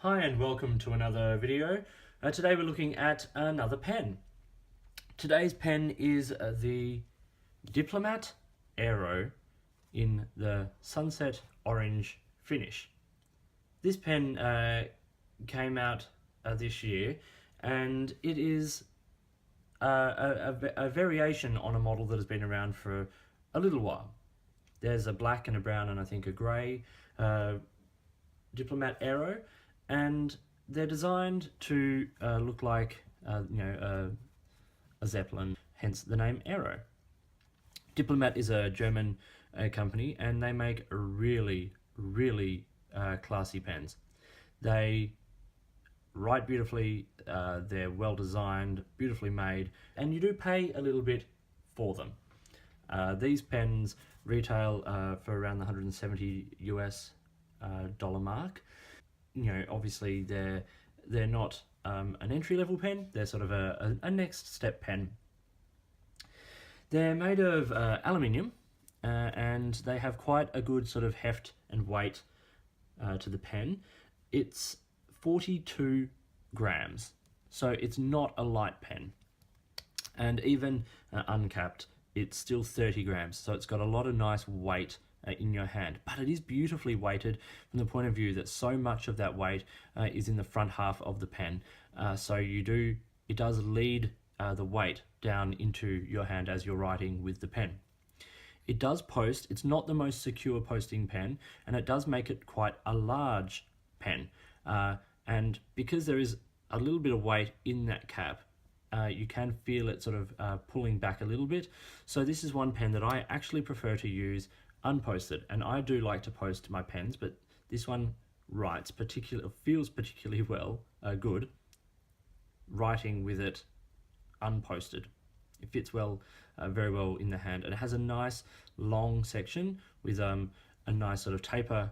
Hi and welcome to another video. Today we're looking at another pen. Today's pen is the Diplomat Aero in the sunset orange finish. This pen came out this year, and it is a variation on a model that has been around for a little while. There's a black and a brown and I think a grey Diplomat Aero, and they're designed to look like a Zeppelin, hence the name Aero. Diplomat is a German company, and they make really classy pens. They write beautifully, they're well designed, beautifully made, and you do pay a little bit for them. These pens retail for around the $170 US dollar mark. You know, obviously they're not an entry-level pen. They're sort of a next step pen. They're made of aluminium, and they have quite a good sort of heft and weight to the pen. It's 42 grams, so it's not a light pen. And even uncapped, it's still 30 grams, so it's got a lot of nice weight in your hand, but it is beautifully weighted from the point of view that so much of that weight is in the front half of the pen, so it does lead the weight down into your hand as you're writing with the pen. It does post. It's not the most secure posting pen, and it does make it quite a large pen, and because there is a little bit of weight in that cap, you can feel it sort of pulling back a little bit. So this is one pen that I actually prefer to use unposted, and I do like to post my pens, but this one feels particularly good writing with it unposted. It fits very well in the hand, and it has a nice long section with a nice sort of taper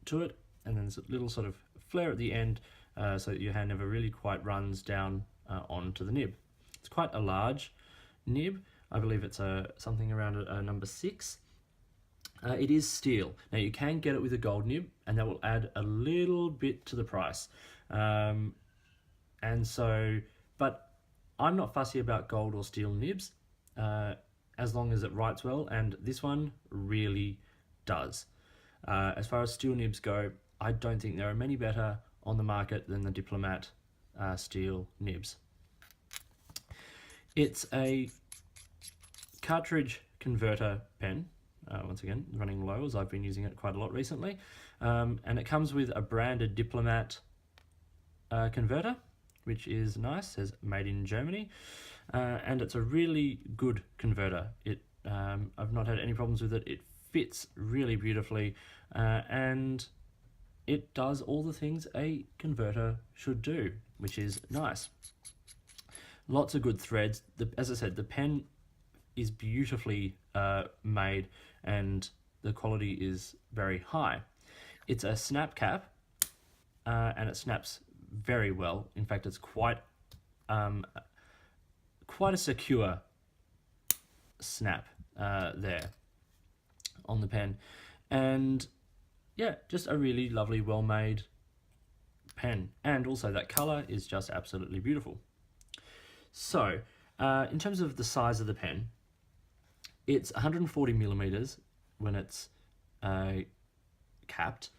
to it, and then there's a little sort of flare at the end, so that your hand never really quite runs down onto the nib. It's quite a large nib. I believe it's something around a number 6. It is steel. Now you can get it with a gold nib, and that will add a little bit to the price. But I'm not fussy about gold or steel nibs, as long as it writes well, and this one really does. As far as steel nibs go, I don't think there are many better on the market than the Diplomat steel nibs. It's a cartridge converter pen. Once again, running low, as I've been using it quite a lot recently, and it comes with a branded Diplomat converter, which is nice. It says made in Germany, and it's a really good converter. I've not had any problems with it. It fits really beautifully, and it does all the things a converter should do, which is nice. Lots of good threads. As I said, the pen is beautifully made, and the quality is very high. It's a snap cap, and it snaps very well. In fact, it's quite a secure snap there on the pen, and yeah, just a really lovely, well-made pen. And also that color is just absolutely beautiful. So in terms of the size of the pen, it's 140 millimeters when it's capped,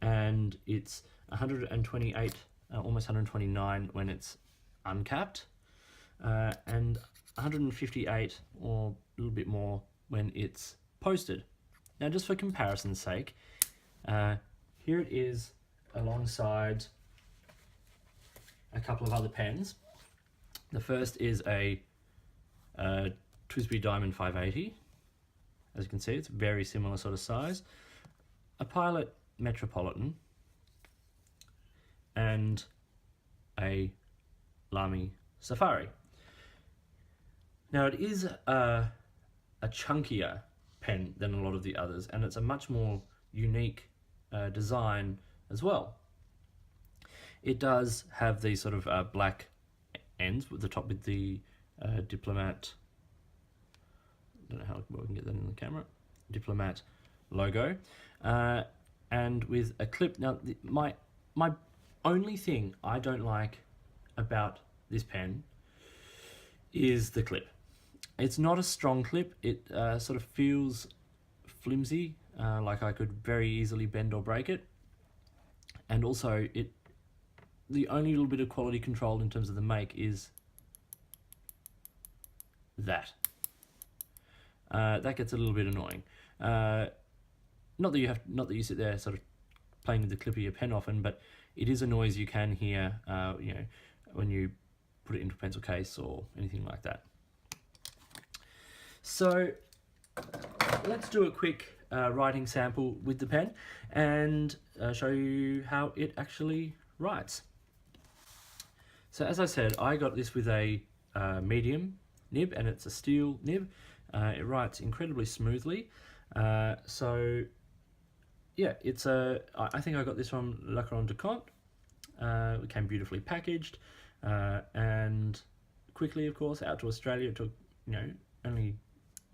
and it's 128, almost 129 when it's uncapped, and 158 or a little bit more when it's posted. Now, just for comparison's sake, here it is alongside a couple of other pens. The first is a TWSBI Diamond 580. As you can see, it's very similar sort of size. A Pilot Metropolitan, and a Lamy Safari. Now, it is a chunkier pen than a lot of the others, and it's a much more unique design as well. It does have these sort of black ends with the top with the Diplomat, I don't know how well we can get that in the camera, Diplomat logo, and with a clip. Now, my only thing I don't like about this pen is the clip. It's not a strong clip. It sort of feels flimsy, like I could very easily bend or break it. And also, the only little bit of quality control in terms of the make is that. That gets a little bit annoying. Not that you sit there sort of playing with the clip of your pen often, but it is a noise you can hear, when you put it into a pencil case or anything like that. So let's do a quick writing sample with the pen and show you how it actually writes. So as I said, I got this with a medium nib, and it's a steel nib. It writes incredibly smoothly. So yeah, I think I got this from La Couronne de Comte. It came beautifully packaged, and quickly, of course, out to Australia. It took, only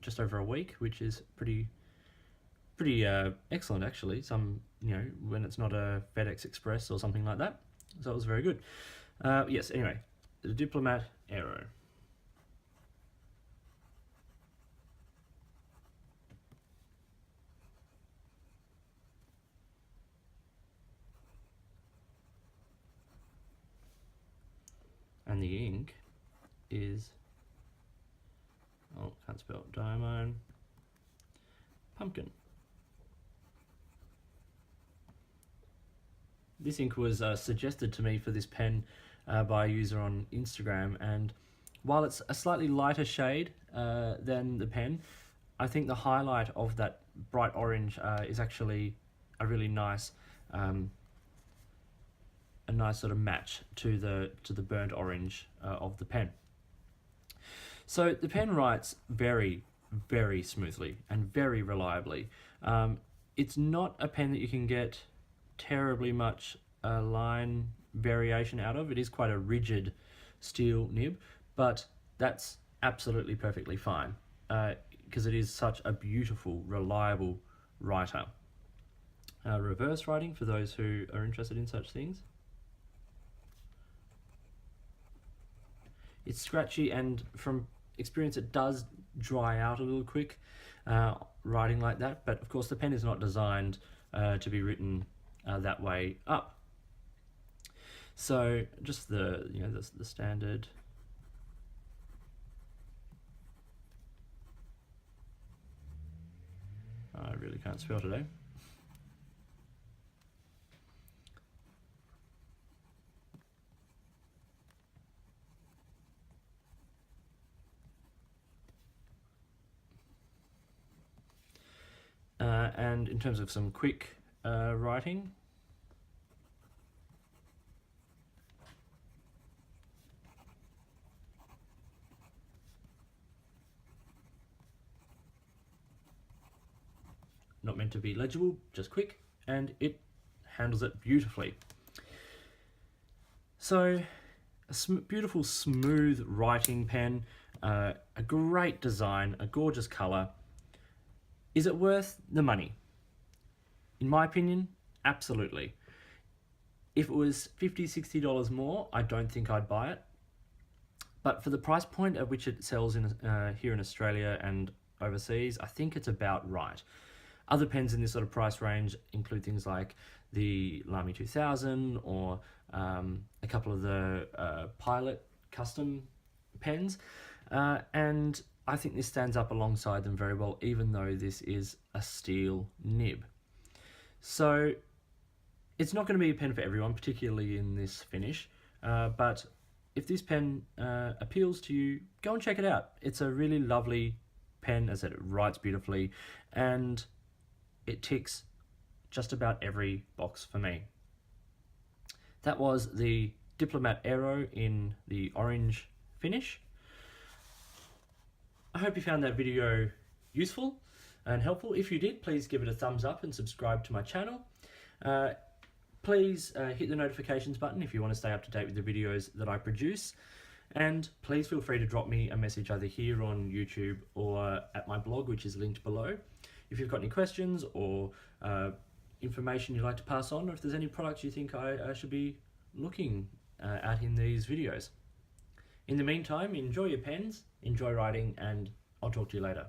just over a week, which is pretty excellent actually. When it's not a FedEx Express or something like that. So it was very good. Yes, anyway, the Diplomat Aero. And the ink is, can't spell, diamond, pumpkin. This ink was suggested to me for this pen by a user on Instagram, and while it's a slightly lighter shade than the pen, I think the highlight of that bright orange is actually a really nice sort of match to the burnt orange of the pen. So the pen writes very, very smoothly and very reliably. It's not a pen that you can get terribly much line variation out of. It is quite a rigid steel nib, but that's absolutely perfectly fine because it is such a beautiful, reliable writer. Reverse writing, for those who are interested in such things. It's scratchy, and from experience it does dry out a little quick writing like that, but of course the pen is not designed to be written that way up. So just the standard I really can't spell today. And in terms of some quick writing, not meant to be legible, just quick, and it handles it beautifully. So a beautiful smooth writing pen, a great design, a gorgeous colour. Is it worth the money? In my opinion, absolutely. If it was $50, $60 more, I don't think I'd buy it. But for the price point at which it sells here in Australia and overseas, I think it's about right. Other pens in this sort of price range include things like the Lamy 2000 or a couple of the Pilot custom pens. And I think this stands up alongside them very well, even though this is a steel nib. So it's not going to be a pen for everyone, particularly in this finish, but if this pen appeals to you, go and check it out. It's a really lovely pen, as I said, it writes beautifully, and it ticks just about every box for me. That was the Diplomat Aero in the orange finish. I hope you found that video useful and helpful. If you did, please give it a thumbs up and subscribe to my channel. Please hit the notifications button if you want to stay up to date with the videos that I produce. And please feel free to drop me a message either here on YouTube or at my blog, which is linked below. If you've got any questions or information you'd like to pass on, or if there's any products you think I should be looking at in these videos. In the meantime, enjoy your pens, enjoy writing, and I'll talk to you later.